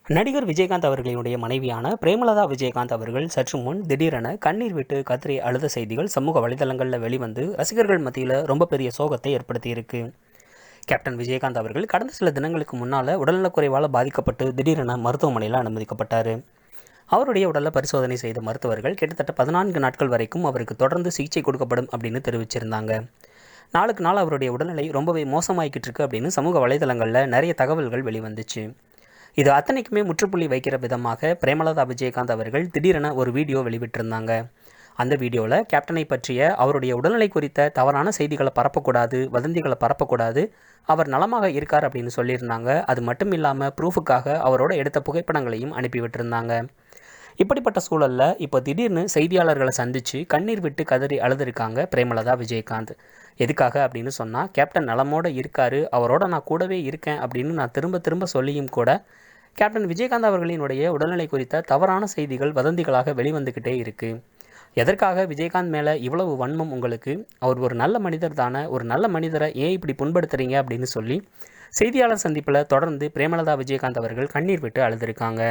நடிகர் விஜயகாந்த் அவர்களினுடைய மனைவியான பிரேமலதா விஜயகாந்த் அவர்கள் சற்று முன் திடீரென கண்ணீர் விட்டு கதறி அழுத செய்திகள் சமூக வலைதளங்களில் வெளிவந்து ரசிகர்கள் மத்தியில் ரொம்ப பெரிய சோகத்தை ஏற்படுத்தியிருக்கு. கேப்டன் விஜயகாந்த் அவர்கள் கடந்த சில தினங்களுக்கு முன்னால் உடல்நலக்குறைவால் பாதிக்கப்பட்டு திடீரென மருத்துவமனையில் அனுமதிக்கப்பட்டார். அவருடைய உடலில் பரிசோதனை செய்த மருத்துவர்கள் கிட்டத்தட்ட 14 நாட்கள் வரைக்கும் அவருக்கு தொடர்ந்து சிகிச்சை கொடுக்கப்படும் அப்படின்னு தெரிவிச்சிருந்தாங்க. நாளுக்கு நாள் அவருடைய உடல்நிலை ரொம்பவே மோசமாகிக்கிட்டு இருக்கு அப்படின்னு சமூக வலைதளங்களில் நிறைய தகவல்கள் வெளிவந்துச்சு. இது அத்தனைக்குமே முற்றுப்புள்ளி வைக்கிற விதமாக பிரேமலதா விஜயகாந்த் அவர்கள் திடீரென ஒரு வீடியோ வெளிவிட்டிருந்தாங்க. அந்த வீடியோவில் கேப்டனை பற்றிய அவருடைய உடல்நிலை குறித்த தவறான செய்திகளை பரப்பக்கூடாது, வதந்திகளை பரப்பக்கூடாது, அவர் நலமாக இருக்கார் அப்படின்னு சொல்லியிருந்தாங்க. அது மட்டும் இல்லாமல் ப்ரூஃபுக்காக அவரோட எடுத்த புகைப்படங்களையும் அனுப்பி விட்டுருந்தாங்க. இப்படிப்பட்ட சூழலில் இப்போ திடீர்னு செய்தியாளர்களை சந்தித்து கண்ணீர் விட்டு கதறி அழுதுருக்காங்க பிரேமலதா விஜயகாந்த். எதுக்காக அப்படின்னு சொன்னால், கேப்டன் நலமோடு இருக்கார், அவரோட நான் கூடவே இருக்கேன் அப்படின்னு நான் திரும்ப திரும்ப சொல்லியும் கூட கேப்டன் விஜயகாந்த் அவர்களினுடைய உடல்நிலை குறித்த தவறான செய்திகள் வதந்திகளாக வெளிவந்துக்கிட்டே இருக்குது. எதற்காக விஜயகாந்த் மேலே இவ்வளவு வன்மம் உங்களுக்கு? அவர் ஒரு நல்ல மனிதர் தானே, ஒரு நல்ல மனிதரை ஏன் இப்படி புண்படுத்துறீங்க அப்படின்னு சொல்லி செய்தியாளர் சந்திப்பில் தொடர்ந்து பிரேமலதா விஜயகாந்த் அவர்கள் கண்ணீர் விட்டு அழுதுருக்காங்க.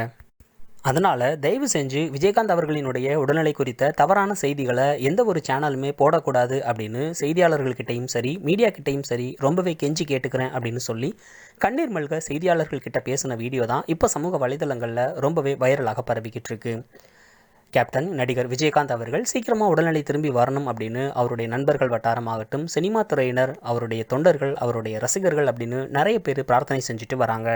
அதனால் தயவு செஞ்சு விஜயகாந்த் அவர்களினுடைய உடல்நிலை குறித்த தவறான செய்திகளை எந்த ஒரு சேனலுமே போடக்கூடாது அப்படின்னு செய்தியாளர்கள்கிட்டையும் சரி, மீடியா கிட்டையும் சரி ரொம்பவே கெஞ்சி கேட்டுக்கிறேன் அப்படின்னு சொல்லி கண்ணீர் மல்க செய்தியாளர்கள்கிட்ட பேசின வீடியோ தான் இப்போ சமூக வலைதளங்களில் ரொம்பவே வைரலாக பரவிக்கிட்டு இருக்கு. கேப்டன் நடிகர் விஜயகாந்த் அவர்கள் சீக்கிரமாக உடல்நிலை திரும்பி வரணும் அப்படின்னு அவருடைய நண்பர்கள் வட்டாரமாகட்டும், சினிமா துறையினர், அவருடைய தொண்டர்கள், அவருடைய ரசிகர்கள் அப்படின்னு நிறைய பேர் பிரார்த்தனை செஞ்சுட்டு வராங்க.